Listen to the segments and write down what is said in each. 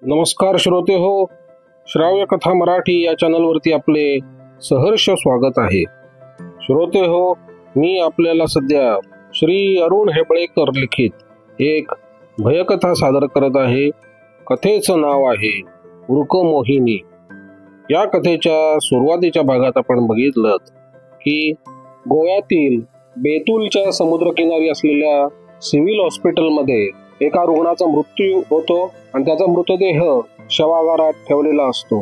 नमस्कार श्रोते हो, श्राव्य कथा मराठी या चॅनलवरती आपले सहर्ष स्वागत आहे. श्रोते हो, मी आपल्याला सध्या श्री अरुण हेबळेकर लिखित एक भयकथा सादर करत आहे. कथेचं नाव आहे वृकमोहिनी. या कथेच्या सुरुवातीच्या भागात आपण बघितलं की गोव्यातील बेतूलच्या समुद्रकिनारी असलेल्या सिव्हिल हॉस्पिटलमध्ये एका रुग्णाचा मृत्यू होतो आणि त्याचा मृतदेह शवागारात ठेवलेला असतो.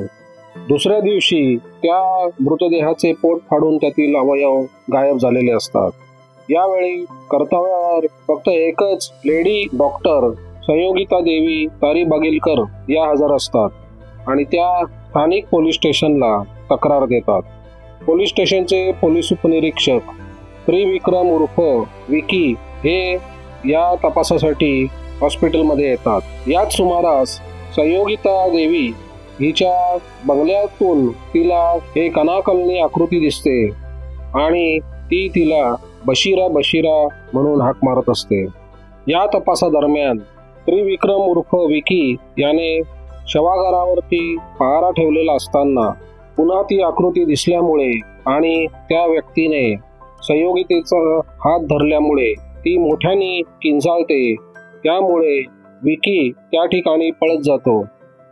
दुसऱ्या दिवशी त्या मृतदेहाचे पोट फाडून त्यातील अवयव गायब झालेले असतात. यावेळी कर्तव्यावर फक्त एकच लेडी डॉक्टर संयोगिता देवी तारीबागीलकर या हजर असतात आणि त्या स्थानिक पोलीस स्टेशनला तक्रार देतात. पोलीस स्टेशनचे पोलीस उपनिरीक्षक त्रिविक्रम उर्फ विकी हे या तपासासाठी हॉस्पिटलमध्ये येतात. याच सुमारास संयोगिता देवी हिच्या बंगल्यातून तिला एक अनाकलनीय आकृती दिसते आणि ती तिला बशीरा बशीरा म्हणून हाक मारत असते. या तपासादरम्यान त्रिविक्रम उर्फ विकी याने शवागारावरती पहारा ठेवलेला असताना पुन्हा ती आकृती दिसल्यामुळे आणि त्या व्यक्तीने संयोगितेचा हात धरल्यामुळे ती मोठ्याने किंचाळते. त्यामुळे विकी त्या ठिकाणी पळत जातो,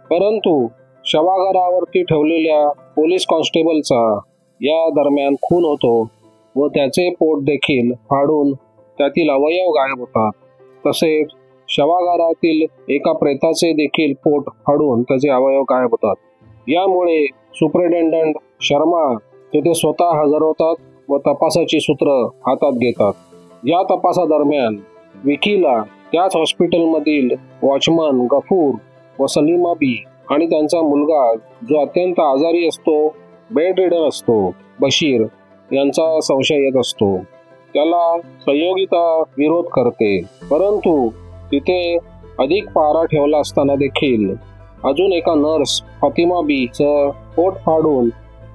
परंतु शवागारावरती ठेवलेल्या पोलीस कॉन्स्टेबलचा या दरम्यान खून होतो व त्याचे पोट देखील फाडून त्यातील अवयव गायब होतात. तसेच शवागारातील एका प्रेताचे देखील पोट फाडून त्याचे अवयव गायब होतात. यामुळे सुपरिटेंडंट शर्मा तेथे स्वतः हजर होतात व तपासाची सूत्र हातात घेतात. या तपासादरम्यान विकीला त्याच हॉस्पिटलमधील वॉचमन गफूर व सलीमा बी आणि त्यांचा मुलगा जो अत्यंत आजारी असतो, बेड रिडन असतो, बशीर यांचा संशय येत असतो. त्याला संयोगिता विरोध करते, परंतु तिथे अधिक पहारा ठेवला असताना देखील अजून एका नर्स फातिमा बीचं पोट फाडून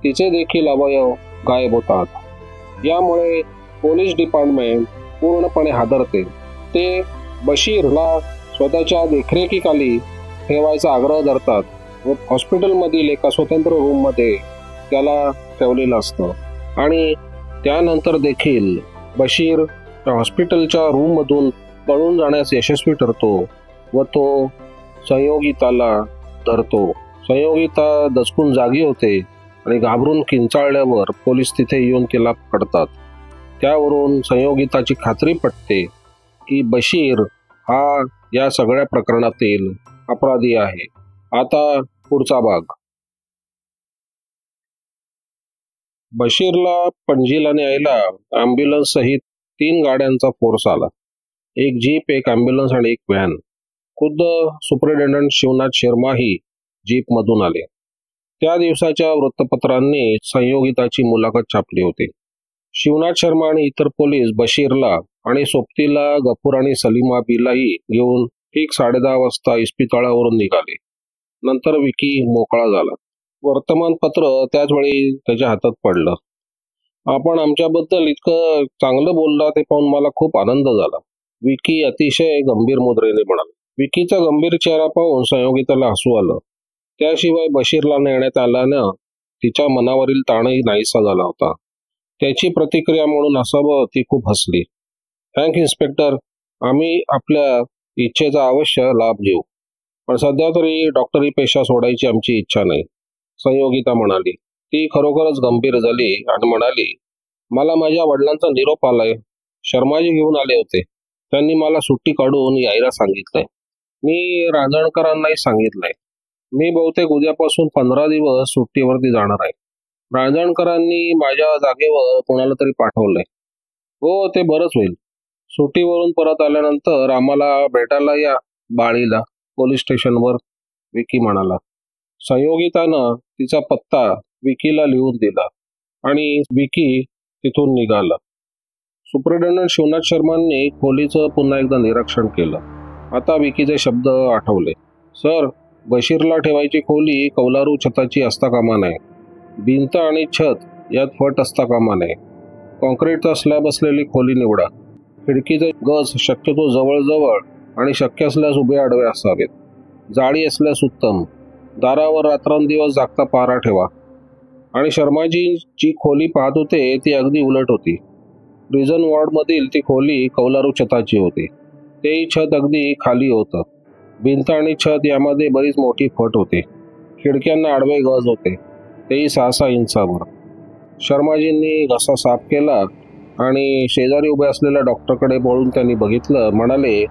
तिचे देखील अवयव गायब होतात. यामुळे पोलीस डिपार्टमेंट पूर्णपणे हादरते. ते बशीरला स्वतःच्या देखरेखीखाली ठेवायचा आग्रह धरतात व हॉस्पिटलमधील एका स्वतंत्र रूममध्ये त्याला ठेवलेलं असतं आणि त्यानंतर देखील बशीर हॉस्पिटलच्या रूममधून पळून जाण्यास यशस्वी ठरतो व तो संयोगिताला धरतो. संयोगिता दचकून जागी होते आणि घाबरून किंचाळल्यावर पोलीस तिथे येऊन तिला पकडतात. त्यावरून संयोगिताची खात्री पटते की बशीर हा या सगळ्या प्रकरणातील अपराधी आहे. आता पुढचा भाग. बशीरला पणजीला न्यायला ॲम्ब्युलन्स सहित 3 गाड्यांचा फोर्स आला. एक जीप, एक ॲम्ब्युलन्स आणि एक व्हॅन. खुद्द सुपरिटेंडंट शिवनाथ शर्माही जीपमधून आले. त्या दिवसाच्या वृत्तपत्रांनी संयोगिताची मुलाखत छापली होती. शिवनाथ शर्मा आणि इतर पोलीस बशीरला आणि सोबतीला गफूर आणि सलीमा बीलाही घेऊन ठीक 10:30 वाजता इस्पितळावरून निघाले. नंतर विकी मोकळा झाला. वर्तमानपत्र त्याच वेळी त्याच्या हातात पडलं. आपण आमच्याबद्दल इतकं चांगलं बोलला ते पाहून मला खूप आनंद झाला, विकी अतिशय गंभीर मुद्रेने म्हणाला. विकीचा गंभीर चेहरा पाहून संयोगिताला हसू आलं. त्याशिवाय बशीरला नेण्यात आल्यानं तिच्या मनावरील ताणही नाहीसा झाला होता. त्याची प्रतिक्रिया म्हणून असावं ती खूप हसली. थँक इन्स्पेक्टर, आम्ही आपल्या इच्छेचा अवश्य लाभ घेऊ, पण सध्या तरी डॉक्टरी पेशा सोडायची आमची इच्छा नाही, संयोगिता म्हणाली. ती खरोखरच गंभीर झाली आणि म्हणाली, मला माझ्या वडिलांचा निरोप आलाय. शर्माजी घेऊन आले होते. त्यांनी मला सुट्टी काढून यायला सांगितलंय. मी रांजणकरांनाही सांगितलंय. मी बहुतेक उद्यापासून 15 दिवस सुट्टीवरती जाणार आहे. रांजणकरांनी माझ्या जागेवर कोणाला तरी पाठवलंय. हो, ते बरंच होईल. सुट्टीवरून परत आल्यानंतर आम्हाला भेटायला या बाळीला पोलीस स्टेशनवर, विकी म्हणाला. संयोगितानं तिचा पत्ता विकीला लिहून दिला आणि विकी तिथून निघाला. सुपरिटेंडंट शिवनाथ शर्मांनी खोलीचं पुन्हा एकदा निरीक्षण केलं. आता विकीचे शब्द आठवले. सर, बशीरला ठेवायची खोली कौलारू छताची असता कामा नये. भिंत आणि छत यात फट असता कामा नये. कॉन्क्रीटचा स्लॅब असलेली खोली निवडा. खिडकीचे गज शक्यतो जवळजवळ आणि शक्य असल्यास उभे आडवे असावेत. जाळी असल्यास उत्तम. दारावर रात्रंदिवस जागता पारा ठेवा. आणि शर्माजी जी खोली पाहत होते ती अगदी उलट होती. प्रिझन वॉर्डमधील ती खोली कौलारू छताची होती. तेही छत अगदी खाली होतं. भिंत आणि छत यामध्ये बरीच मोठी फट होती. खिडक्यांना आडवे गज होते, तेही 6-6 इंचावर. शर्माजींनी घसा साफ केला आणि शेजारी उभे असलेल्या डॉक्टरकडे वळून त्यांनी बघितलं. म्हणाले,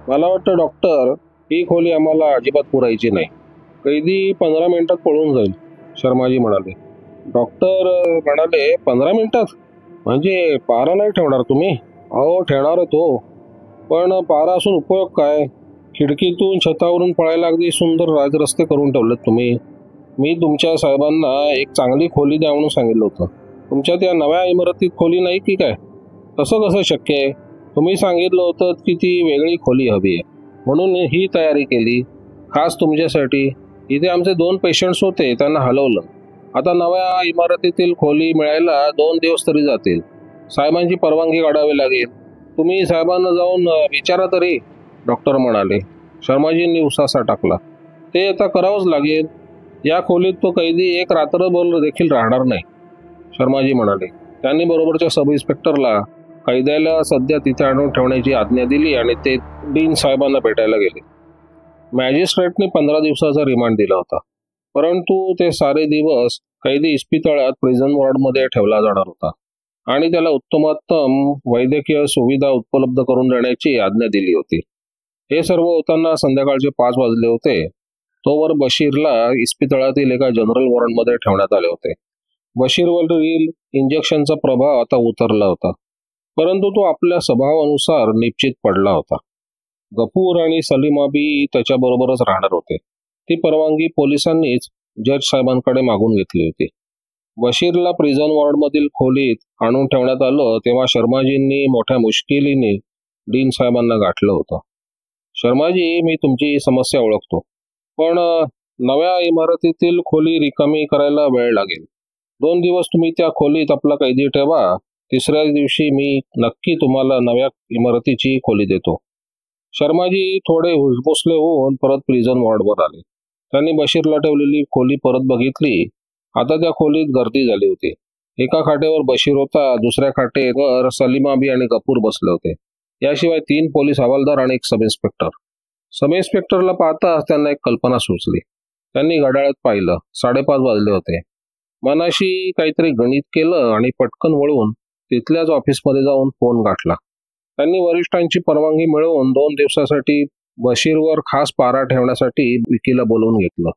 मला वाटतं डॉक्टर, ही खोली आम्हाला अजिबात पुरायची नाही. कैदी 15 मिनिटात पळून जाईल. शर्माजी म्हणाले. डॉक्टर म्हणाले, 15 मिनिटात? म्हणजे पारा नाही ठेवणार तुम्ही? अहो, ठेवणार तो, पण पारा असून उपयोग काय? खिडकीतून छतावरून पळायला अगदी सुंदर राजरस्ते करून ठेवलेत तुम्ही. मी तुमच्या साहेबांना एक चांगली खोली द्या म्हणून सांगितलं होतं. तुमच्या त्या नव्या इमारतीत खोली नाही की काय? तसं कसं शक्य आहे? तुम्ही सांगितलं होतं की ती वेगळी खोली हवी आहे, म्हणून ही तयारी केली खास तुमच्यासाठी. इथे आमचे 2 पेशंट्स होते, त्यांना हलवलं. आता नव्या इमारतीतील खोली मिळायला 2 दिवस तरी जातील. साहेबांची परवानगी काढावी लागेल. तुम्ही साहेबांना जाऊन विचारा तरी, डॉक्टर म्हणाले. शर्माजींनी उसासा टाकला. ते आता करावंच लागेल. या खोलीत तो कैदी एक रात्रभर देखील राहणार नाही, शर्माजी म्हणाले. त्यांनी बरोबरच्या सब इन्स्पेक्टरला कैद्याला सध्या तिथे आणून ठेवण्याची आज्ञा दिली आणि ते डीन साहेबांना भेटायला गेले. मॅजिस्ट्रेटने 15 दिवसाचा रिमांड दिला होता, परंतु ते सारे दिवस कैदी इस्पितळात प्रिझन वॉर्डमध्ये ठेवला जाणार होता आणि त्याला उत्तमोत्तम वैद्यकीय सुविधा उपलब्ध करून देण्याची आज्ञा दिली होती. हे सर्व होताना संध्याकाळचे 5 वाजले होते. तोवर बशीरला इस्पितळातील एका जनरल वॉर्डमध्ये ठेवण्यात आले होते. बशीरवरील इंजेक्शनचा प्रभाव आता उतरला होता, परंतु तो आपल्या स्वभावानुसार निश्चित पडला होता. गफूर आणि सलीमाबी त्याच्याबरोबरच राहणार होते. ती परवानगी पोलिसांनीच जज साहेबांकडे मागून घेतली होती. बशीरला प्रिझन वॉर्डमधील खोलीत आणून ठेवण्यात आलं तेव्हा शर्माजींनी मोठ्या मुश्किलीने डीन साहेबांना गाठलं होतं. शर्माजी, मी तुमची समस्या ओळखतो, पण नव्या इमारतीतील खोली रिकामी करायला वेळ लागेल. 2 दिवस तुम्ही त्या खोलीत आपला कैदी ठेवा. 3ऱ्या दिवशी मी नक्की तुम्हाला नव्या इमारतीची खोली देतो. शर्माजी थोडे हुसमुसले होऊन परत प्रिझन वॉर्डवर आले. त्यांनी बशीरला ठेवलेली खोली परत बघितली. आता त्या खोलीत गर्दी झाली होती. एका खाटेवर बशीर होता, दुसऱ्या खाटेवर सलीमाबी आणि गफूर बसले होते. याशिवाय 3 पोलीस हवालदार आणि एक सब इन्स्पेक्टर. सब इन्स्पेक्टरला पाहताच त्यांना एक कल्पना सुचली. त्यांनी घड्याळात पाहिलं. 5:30 वाजले होते. मनाशी काहीतरी गणित केलं आणि पटकन वळून तिथल्याच ऑफिसमध्ये जाऊन फोन गाठला. त्यांनी वरिष्ठांची परवानगी मिळवून 2 दिवसासाठी बशीरवर खास पारा ठेवण्यासाठी विकीला बोलवून घेतलं.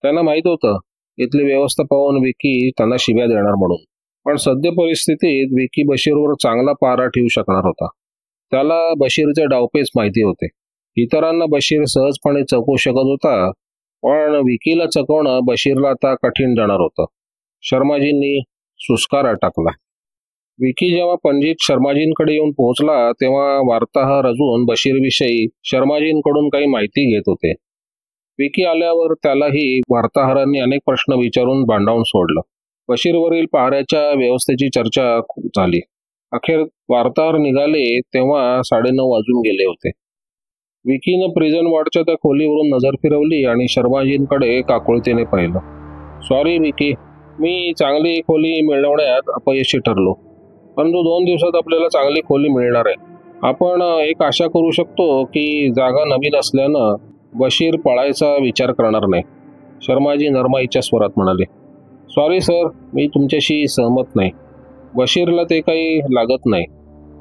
त्यांना माहीत होतं इथली व्यवस्था पाहून विकी त्यांना शिव्या देणार म्हणून, पण सद्य परिस्थितीत विकी बशीरवर चांगला पारा ठेवू शकणार होता. त्याला बशीरचे डावपेच माहिती होते. इतरांना बशीर सहजपणे चकवू शकत होता, पण विकीला चकवणं बशीरला आता कठीण जाणार होतं. शर्माजींनी सुस्कारा टाकला. विकी जेव्हा पणजीत शर्माजींकडे येऊन पोहोचला तेव्हा वार्ताहर अजून बशीरविषयी शर्माजींकडून काही माहिती घेत होते. विकी आल्यावर त्यालाही वार्ताहरांनी अनेक प्रश्न विचारून भांडावून सोडलं. बशीरवरील पहाऱ्याच्या व्यवस्थेची चर्चा झाली. अखेर वार्ताहर निघाले तेव्हा 9:30 वाजून गेले होते. विकीनं प्रिझन वॉर्डच्या त्या खोलीवरून नजर फिरवली आणि शर्माजींकडे काकुळतीने पाहिलं. सॉरी विकी, मी चांगली खोली मिळवण्यात अपयशी ठरलो, परंतु 2 दिवसात आपल्याला चांगली खोली मिळणार आहे. आपण एक आशा करू शकतो की जागा नवीन असल्यानं बशीर पळायचा विचार करणार नाही, शर्माजी नरमाईच्या स्वरात म्हणाले. सॉरी सर, मी तुमच्याशी सहमत नाही. बशीरला ते काही लागत नाही.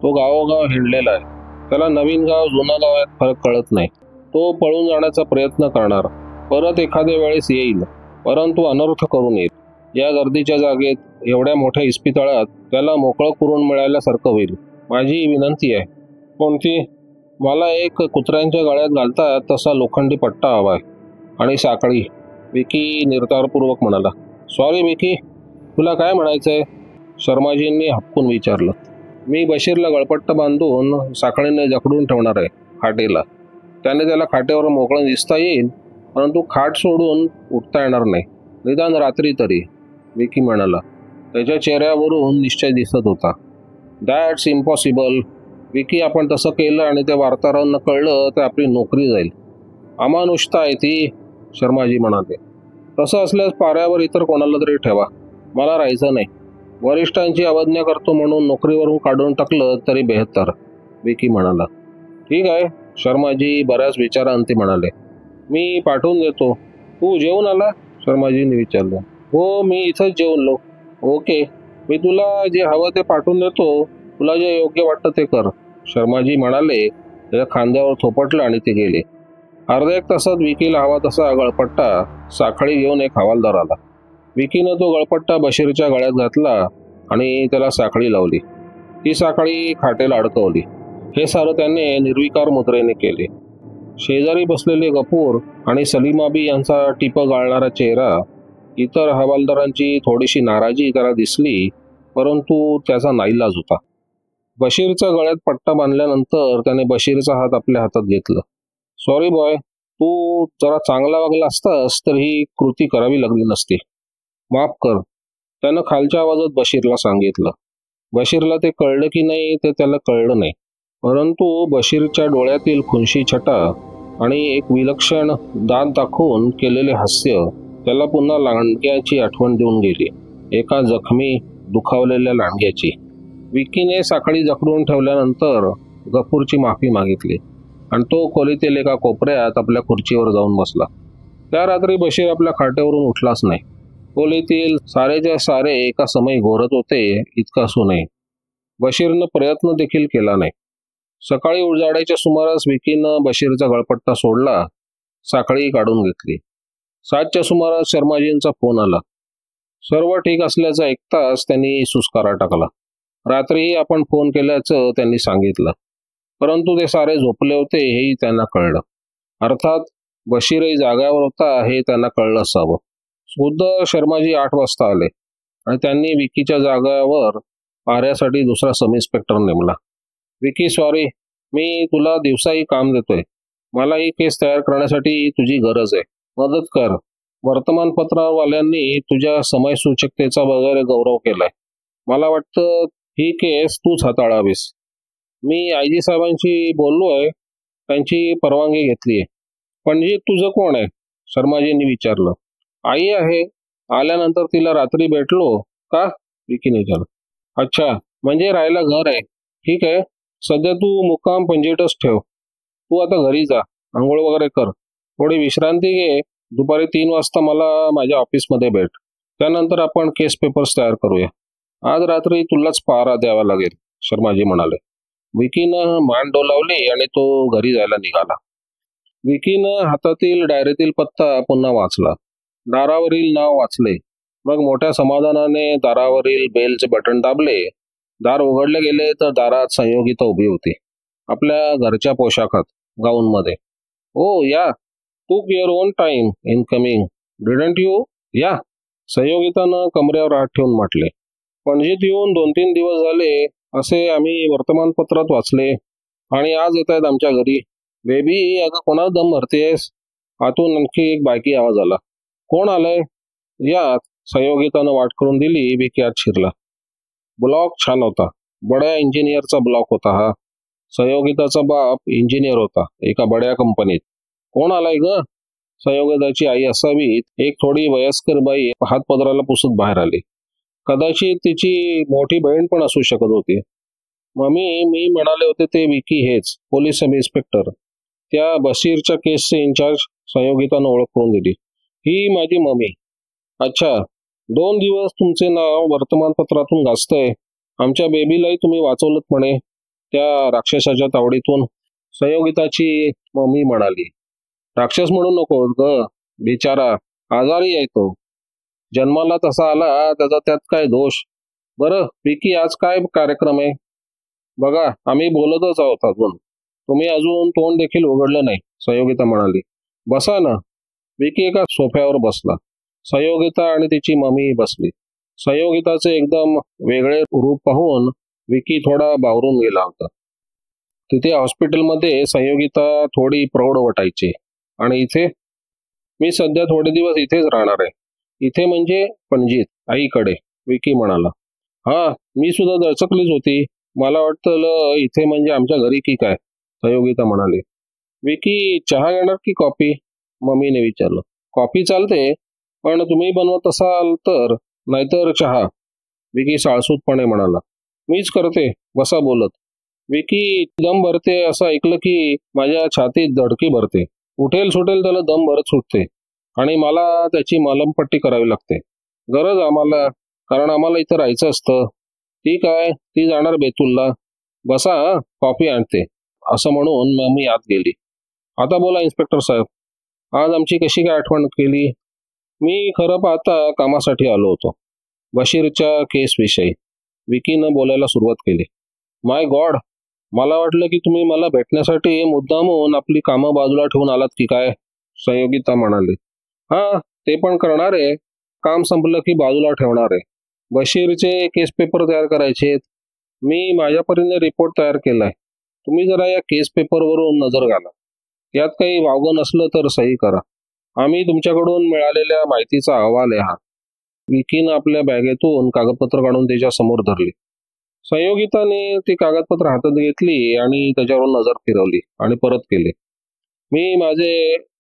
तो गावोगाव हिंडलेला आहे. त्याला नवीन गाव जुना गाव यात फरक कळत नाही. तो पळून जाण्याचा प्रयत्न करणार, परत एखाद्या वेळेस येईल, परंतु अनर्थ करून येईल. या गर्दीच्या जागेत एवढ्या मोठ्या इस्पितळात त्याला मोकळं करून मिळाल्यासारखं होईल. माझी विनंती आहे. कोणती? मला एक कुत्र्यांच्या गळ्यात घालतात तसा लोखंडी पट्टा हवा आहे आणि साखळी, विकी निर्धारपूर्वक म्हणाला. सॉरी विकी, तुला काय म्हणायचं आहे? शर्माजींनी हपकून विचारलं. मी बशीरला गळपट्टा बांधून साखळीने जखडून ठेवणार आहे खाटेला. त्याने त्याला खाटेवर मोकळं दिसता येईल, परंतु खाट सोडून उठता येणार नाही, निदान रात्री तरी, विकी म्हणाला. त्याच्या चेहऱ्यावरून निश्चय दिसत होता. That's impossible. विकी, आपण तसं केलं आणि त्या वार्ताहरांना कळलं तर आपली नोकरी जाईल. अमानुषता आहे ती, शर्माजी म्हणाले. तसं असल्यास पाऱ्यावर इतर कोणाला तरी ठेवा, मला राहायचं नाही. वरिष्ठांची अवज्ञा करतो म्हणून नोकरीवरून काढून टाकलं तरी बेहत्तर, विकी म्हणाला. ठीक आहे, शर्माजी बऱ्याच विचारांती म्हणाले. मी पाठवून देतो. तू जेवून आला, शर्माजींनी विचारलं. हो, मी इथंच जेवलो. ओके, मी तुला जे हवं ते पाठवून देतो. तुला जे योग्य वाटतं ते कर, शर्माजी म्हणाले. त्याच्या खांद्यावर थोपटलं आणि ते गेले. अर्ध्या एक तासात विकीला हवा तसा गळपट्टा साखळी घेऊन एक हवालदार आला. विकीनं तो गळपट्टा बशीरच्या गळ्यात घातला आणि त्याला साखळी लावली. ती साखळी खाटेला अडकवली. हे सारं त्याने निर्विकार मुद्रेने केले. शेजारी बसलेले गफूर आणि सलीमाबी यांचा टिपं गाळणारा चेहरा, इतर हवालदारांची थोडीशी नाराजी त्याला दिसली, परंतु त्याचा नाईलाज होता. बशीरच्या गळ्यात पट्टा बांधल्यानंतर त्याने बशीरचा हात आपल्या हातात घेतलं. सॉरी बॉय, तू जरा चांगला वागला असतास तर ही कृती करावी लागली नसती. माफ कर, त्यानं खालच्या आवाजात बशीरला सांगितलं. बशीरला ते कळलं की नाही ते त्याला कळलं नाही, परंतु बशीरच्या डोळ्यातील खुनशी छटा आणि एक विलक्षण दात दाखवून केलेले हास्य त्याला पुन्हा लांडग्याची आठवण देऊन गेली, एका जखमी दुखावलेल्या लांडग्याची. विकीने साखळी जखडून ठेवल्यानंतर गफूरची माफी मागितली आणि तो खोलीतील एका कोपऱ्यात आपल्या खुर्चीवर जाऊन बसला. त्या रात्री बशीर आपल्या खाटेवरून उठलाच नाही. खोलीतील सारेच्या सारे एका समयी घोरत होते इतका असू नये. बशीरनं प्रयत्न देखील केला नाही. सकाळी उजाडायच्या सुमारास विकीनं बशीरचा गळपट्टा सोडला, साखळी काढून घेतली. 7च्या सुमारास शर्माजींचा फोन आला. सर्व ठीक असल्याचं ऐकताच त्यांनी सुस्कारा टाकला. रात्रीही आपण फोन केल्याचं त्यांनी सांगितलं, परंतु ते सारे झोपले होते हेही त्यांना कळलं. अर्थात बशीरही जाग्यावर होता हे त्यांना कळलं असावं. खुद्द शर्माजी 8 वाजता आले आणि त्यांनी विकीच्या जाग्यावर पाऱ्यासाठी दुसरा सब इन्स्पेक्टर नेमला. विकी सॉरी, मी तुला दिवसाही काम देतोय. मला ही केस तयार करण्यासाठी तुझी गरज आहे. मदत कर. वर्तमानपत्रवाल्यांनी तुझ्या समयसूचकतेचा वगैरे गौरव केलाय. मला वाटतं ही केस तूच हाताळावीस. मी आयजी साहेबांशी बोललोय, त्यांची परवानगी घेतलीये. पणजी तुझं कोण आहे, शर्माजींनी विचारलं. आई आहे, आल्यानंतर तिला रात्री भेटलो. का, विकीने विचारलं. अच्छा, म्हणजे राहायला घर आहे. ठीक आहे, सध्या तू मुक्काम पणजीतच ठेव. तू आता घरी जा, आंघोळ वगैरे कर, थोडी विश्रांती घे. दुपारी 3 वाजता मला माझ्या ऑफिसमध्ये भेट. त्यानंतर आपण केस पेपर्स तयार करूया. आज रात्री तुलाच पहारा द्यावा लागेल, शर्माजी म्हणाले. विकीनं मान डोलावली आणि तो घरी जायला निघाला. विकीनं हातातील डायरीतील पत्ता पुन्हा वाचला. दारावरील नाव वाचले. मग मोठ्या समाधानाने दारावरील बेलचे बटन दाबले. दार उघडले गेले तर दारात संयोगिता उभी होती, आपल्या घरच्या पोशाखात, गाऊनमध्ये. ओ या, टूक your on time in coming, didn't you? या, संयोगितानं कमरेवर हात ठेवून म्हटले. पणजीत येऊन 2-3 दिवस झाले असे आम्ही वर्तमानपत्रात वाचले आणि आज येत आहेत आमच्या घरी. बेबी, अगं कोणाला दम भरतेस? आतून आणखी एक बायकी आवाज आला. कोण आलंय? यात, संयोगितानं वाट करून दिली. विकी आत शिरला. ब्लॉक छान होता. बड्या इंजिनियरचा ब्लॉक होता हा. संयोगिताचा बाप इंजिनियर होता एका बड्या कंपनीत. कोण आलाय ग? संयोगिताची आई असावी, एक थोडी वयस्कर बाई हातपदराला पुसत बाहेर आली. कदाचित तिची मोठी बहीण पण असू शकत होती. मम्मी, मी म्हणाले होते ते विकी हेच, पोलीस सब इन्स्पेक्टर. त्या बशीरच्या केसचे इन्चार्ज, संयोगितानं ओळख करून दिली. ही माझी मम्मी. अच्छा, 2 दिवस तुमचे नाव वर्तमानपत्रातून गाजतंय. आमच्या बेबीलाही तुम्ही वाचवलत म्हणे त्या राक्षसाच्या तावडीतून, संयोगिताची मम्मी म्हणाली. राक्षस म्हणू नको ग, बिचारा आजारी आहे तो. जन्माला तसा आला, त्याचा त्यात काय दोष. बरं विकी, आज काय कार्यक्रम आहे? बघा, आम्ही बोलतच आहोत अजून. तुम्ही अजून तोंड देखील उघडलं नाही, संयोगिता म्हणाली. बसा ना. विकी एका सोफ्यावर बसला. संयोगिता आणि तिची मम्मी बसली. संयोगिताचे एकदम वेगळे रूप पाहून विकी थोडा बावरून गेला होता. तिथे हॉस्पिटलमध्ये संयोगिता थोडी प्रौढ वाटायची. आणि इथे? मी सध्या थोडे दिवस इथेच राहणार आहे. इथे म्हणजे पणजीत, आईकडे, विकी म्हणाला. हा, मी सुद्धा दचकलीच होती. मला वाटतं इथे म्हणजे आमच्या घरी की काय, संयोगिता म्हणाली. विकी, चहा घेणार की कॉफी? मम्मीने विचारलं. कॉफी चालते, पण तुम्ही बनवत असाल तर, नाहीतर चहा, विकी साळसूतपणे म्हणाला. मीच करते, बसा बोलत. विकी दम भरते असं ऐकलं की माझ्या छातीत धडकी भरते. उठेल सुटेल त्याला दम भरत सुटते आणि मला त्याची मलमपट्टी करावी लागते. गरज आम्हाला, कारण आम्हाला इथं राहायचं असतं. ती काय, ती जाणार बेतूलला. बसा हं, कॉफी आणते, असं म्हणून मम्मी आत गेली. आता बोला इन्स्पेक्टर साहेब, आज आमची कशी काय आठवण केली? मी खरं पाहता कामासाठी आलो होतो, बशीरच्या केसविषयी, विकीनं बोलायला सुरुवात केली. माय गॉड, मला वाटलं की तुम्ही मला भेटण्यासाठी मुद्दामून आपली कामं बाजूला ठेवून आलात की काय, संयोगिता म्हणाली. हां, ते पण करणार आहे. काम संपलं की बाजूला ठेवणार आहे. बशीरचे केस पेपर तयार करायचे. मी माझ्या परीने रिपोर्ट तयार केलाय. तुम्ही जरा या केस पेपरवरून नजर घाला. यात काही वावगं नसलं तर सही करा. आम्ही तुमच्याकडून मिळालेल्या माहितीचा अहवाल आहे हा. विकीनं आपल्या बॅगेतून कागदपत्र काढून त्याच्या समोर धरली. संयोगिताने ती कागदपत्र हातात घेतली आणि त्याच्यावरून नजर फिरवली आणि परत केले. मी माझे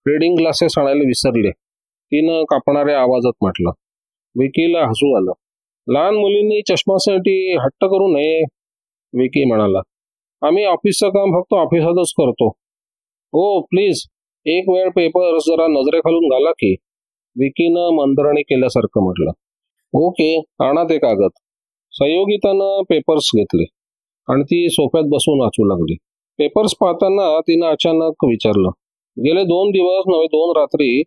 रीडिंग ग्लासेस आणायला विसरले, तिनं कापणाऱ्या आवाजात म्हटलं. विकीला हसू आलं. लहान मुलींनी चष्मासाठी हट्ट करू नये, विकी म्हणाला. आम्ही ऑफिसचं काम फक्त ऑफिसातच करतो. हो प्लीज, एक वेळ पेपर जरा नजरेखालून घाला की, विकीनं मंदरणी केल्यासारखं म्हटलं. ओके, आणा ते कागद. संयोगितानं पेपर्स घेतले आणि ती सोफ्यात बसून वाचू लागली. पेपर्स पाहताना तिनं अचानक विचारलं. गेले 2 दिवस नव्हे 2 रात्री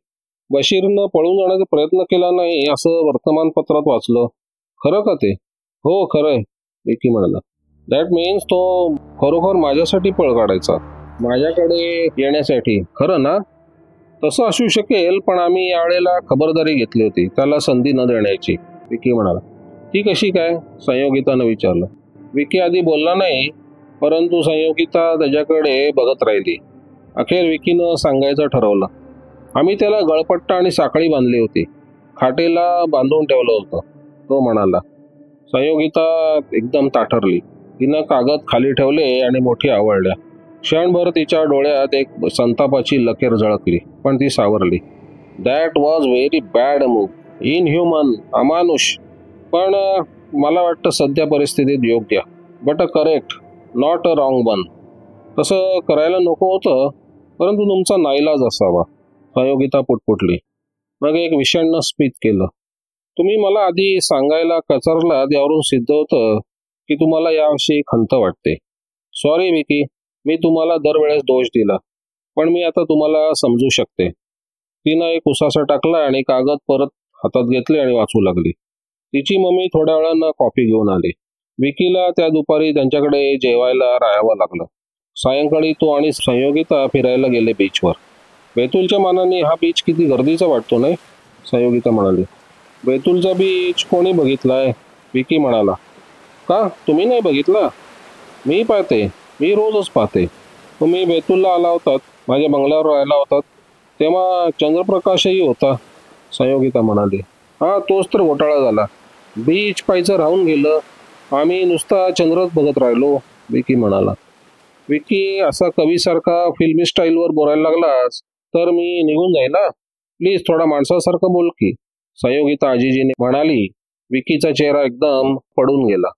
बशीरनं पळून जाण्याचा प्रयत्न केला नाही असं वर्तमानपत्रात वाचलं. खरं का ते? हो खरंय, विकी म्हणाला. दॅट मीन्स तो खरोखर माझ्यासाठी पळ काढायचा, माझ्याकडे येण्यासाठी, खरं ना? तसं असू शकेल, पण आम्ही यावेळेला खबरदारी घेतली होती त्याला संधी न देण्याची, विकी म्हणाला. ती कशी काय, संयोगितानं विचारलं. विकी आधी बोलला नाही, परंतु संयोगिता त्याच्याकडे बघत राहिली. अखेर विकीनं सांगायचं ठरवलं. आम्ही त्याला गळपट्टा आणि साखळी बांधली होती, खाटेला बांधून ठेवलं होतं, तो म्हणाला. संयोगिता एकदम ताठरली. तिनं कागद खाली ठेवले आणि मोठी आवळल्या. क्षणभर तिच्या डोळ्यात एक संतापाची लकीर झळकली, पण ती सावरली. That was very bad move, inhuman, अमानुष, पण मला वाटतं सध्या परिस्थितीत योग्य, but a correct, not a wrong one. तसं करायला नको होतं, परंतु तुमचा नाईलाज असावा, संयोगिता पुटपुटली. मग एक विषण्ण स्मित केलं. तुम्ही मला आधी सांगायला कचरला, यावरून सिद्ध होतं की तुम्हाला याविषयी खंत वाटते. सॉरी विकी, मी तुम्हाला दरवेळेस दोष दिला, पण मी आता तुम्हाला समजू शकते. तिनं एक उसासा टाकला आणि कागद परत हातात घेतले आणि वाचू लागली. तिची मम्मी थोड्या वेळानं कॉफी घेऊन आली. विकीला त्या दुपारी त्यांच्याकडे जेवायला राहावं लागलं. सायंकाळी तो आणि संयोगिता फिरायला गेले बीचवर. बैतूलच्या मानाने हा बीच किती गर्दीचा वाटतो नाही, संयोगिता म्हणाली. बैतूलचा बीच कोणी बघितलाय, विकी म्हणाला. का, तुम्ही नाही बघितला? मी पाहते, मी रोजच पाहते. तुम्ही बैतूलला आला होतात, माझ्या बंगल्यावर राहायला होतात, तेव्हा चंद्रप्रकाशही होता, संयोगिता म्हणाली. हा, तोच तर घोटाळा झाला. बीच पाहायचं राहून गेलं, आम्ही नुसता चंद्रच बघत राहिलो, विकी म्हणाला. विकी, असा कवीसारखा फिल्मी स्टाईलवर बोलायला लागलास तर मी निघून जाईल ना, प्लीज थोडा माणसासारखं बोल की, संयोगिता आजीजीने म्हणाली. विकीचा चेहरा एकदम पडून गेला.